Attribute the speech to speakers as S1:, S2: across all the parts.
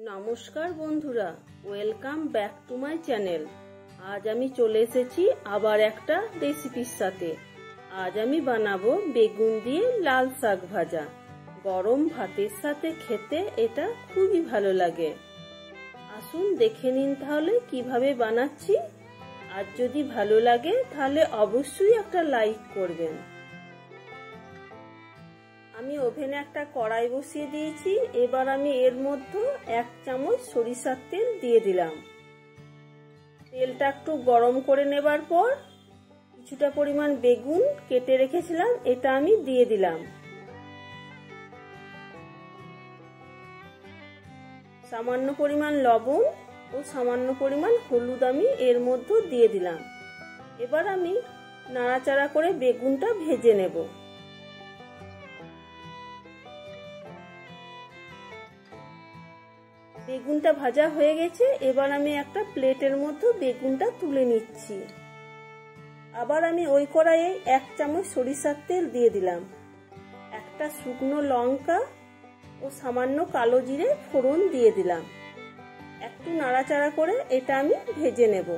S1: নমস্কার বন্ধুরা, welcome back to my channel. আজ আমি চলে এসেছি আবার একটা রেসিপির সাথে। আজ আমি বানাবো বেগুন দিয়ে লাল শাক ভাজা। গরম ভাতের সাথে খেতে এটা খুবই ভালো লাগে। আসুন দেখে নিন তাহলে কিভাবে বানাচ্ছি। আর যদি ভালো লাগে তাহলে অবশ্যই একটা লাইক করবেন। আমি ওভেনে একটা কড়াই বসিয়ে দিয়েছি। এবার আমি এর মধ্যে 1 চামচ সরিষার তেল দিয়ে দিলাম। তেলটা একটু গরম করে নেবার পর কিছুটা পরিমাণ বেগুন কেটে রেখেছিলাম, এটা আমি দিয়ে দিলাম। সামান্য পরিমাণ লবণ ও সামান্য পরিমাণ হলুদ আমি এর মধ্যে দিয়ে দিলাম। এবার আমি নাড়াচাড়া করে বেগুনটা ভেজে নেব। বেগুনটা ভাজা হয়ে গেছে। এবার আমি একটা প্লেটের মধ্যে বেগুনটা তুলে নিচ্ছি। আবার আমি ওই কড়াইয়ে 1 চামচ সরিষার তেল দিয়ে দিলাম। একটা শুকনো লঙ্কা ও সামান্য কালো জিরে ফোড়ন দিয়ে দিলাম। একটু নাড়াচাড়া করে এটা আমি ভেজে নেব।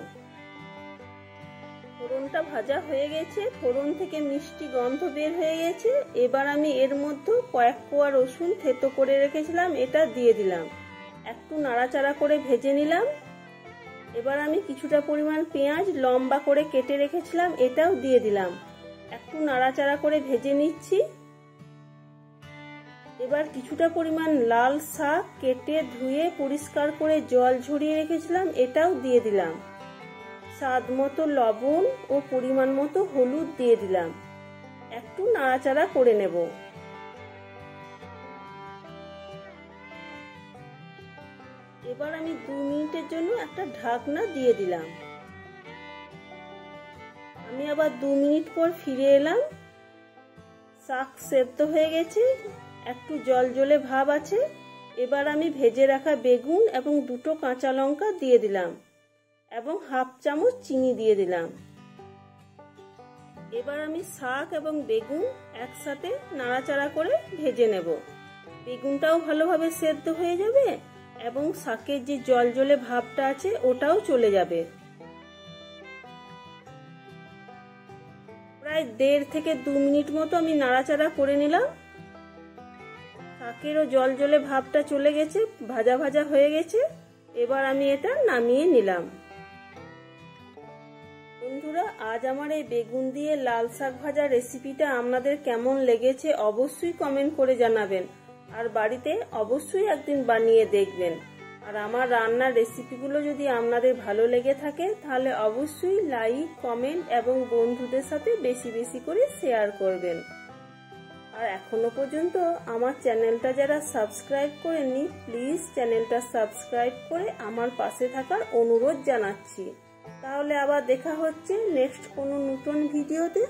S1: ফোড়নটা ভাজা হয়ে গেছে, ফোড়ন থেকে মিষ্টি গন্ধ বের হয়ে গেছে। এবার আমি এর মধ্যে কয়েক কোয়া রসুন থেতো করে রেখেছিলাম, এটা দিয়ে দিলাম। একটু নাড়াচাড়া করে ভেজে নিলাম। এবার আমি কিছুটা পরিমাণ পেঁয়াজ লম্বা করে কেটে রেখেছিলাম, এটাও দিয়ে দিলাম। একটু নাড়াচাড়া করে ভেজে নিচ্ছি। এবার কিছুটা পরিমাণ লাল শাক কেটে ধুয়ে পরিষ্কার করে জল ঝরিয়ে রেখেছিলাম, এটাও দিয়ে দিলাম। স্বাদ মতো লবণ ও পরিমাণ মতো হলুদ দিয়ে দিলাম। একটু নাড়াচাড়া করে নেব। এবার আমি 2 মিনিটের জন্য একটা ঢাকনা দিয়ে দিলাম। আমি আবার 2 মিনিট পর ফিরে এলাম। শাক সেদ্ধ হয়ে গেছে, একটু জল জলে ভাব আছে। এবার আমি ভেজে রাখা বেগুন এবং 2টো কাঁচা লঙ্কা দিয়ে দিলাম এবং 1/2 চামচ চিনি দিয়ে দিলাম। এবার আমি শাক এবং বেগুন একসাথে নাড়াচাড়া করে ভেজে নেব। বেগুনটাও ভালোভাবে সেদ্ধ হয়ে যাবে এবং শাকের যে জল জলে ভাবটা আছে ওটাও চলে যাবে। প্রায় 1.5 থেকে 2 মিনিট মতো আমি নাড়াচাড়া করে নিলাম। শাকেরও জল জলে ভাবটা চলে গেছে, ভাজা ভাজা হয়ে গেছে। এবার আমি এটা নামিয়ে নিলাম। বন্ধুরা, আজ আমার এই বেগুন দিয়ে লাল শাক ভাজা রেসিপিটা আপনাদের কেমন লেগেছে অবশ্যই কমেন্ট করে জানাবেন। আর বাড়িতে অবশ্যই একদিন বানিয়ে দেখবেন। আর আমার রান্নার রেসিপিগুলো যদি আপনাদের ভালো লেগে থাকে তাহলে অবশ্যই লাইক, কমেন্ট এবং বন্ধুদের সাথে বেশি বেশি করে শেয়ার করবেন। আর এখনো পর্যন্ত আমার চ্যানেলটা যারা সাবস্ক্রাইব করেননি, প্লিজ চ্যানেলটা সাবস্ক্রাইব করে আমার পাশে থাকার অনুরোধ জানাচ্ছি। তাহলে আবার দেখা হচ্ছে নেক্সট কোনো নতুন ভিডিওতে।